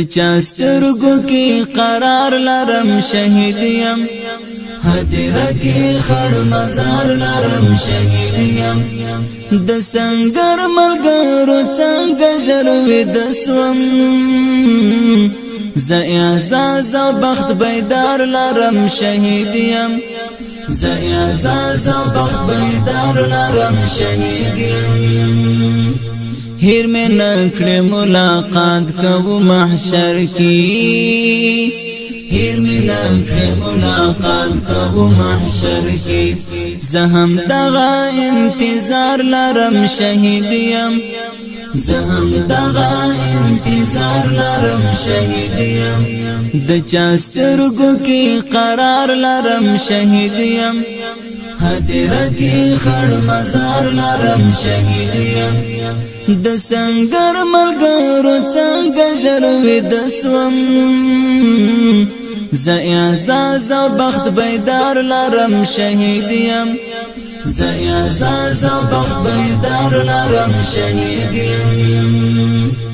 چاسترګو کې قرار لرم شهید یم هدیره کې خړ مزار لرم شهید یم د سنگر ملګرو څنګه ژروي د سوم ز اعزاز او بخت بیدار لرم شهید یم ز اعزاز او بخت بیدار لرم شهید یم هیر میں نکڑے ملاقات کو محشر کی هیر میں نکڑے ملاقات کو محشر کی زہم دغا انتظار لرم شہید یم زہم دغا انتظار لرم شہید یم د چاسترګو کې قرار لرم شہید یم هدیره کې خړ مزار لرم شهید یم د سنگر ملګرو څنګه ژروي د سوم ز اعزاز او بخت بیدار لرم شهید یم ز اعزاز او بخت بیدار لرم شهید یم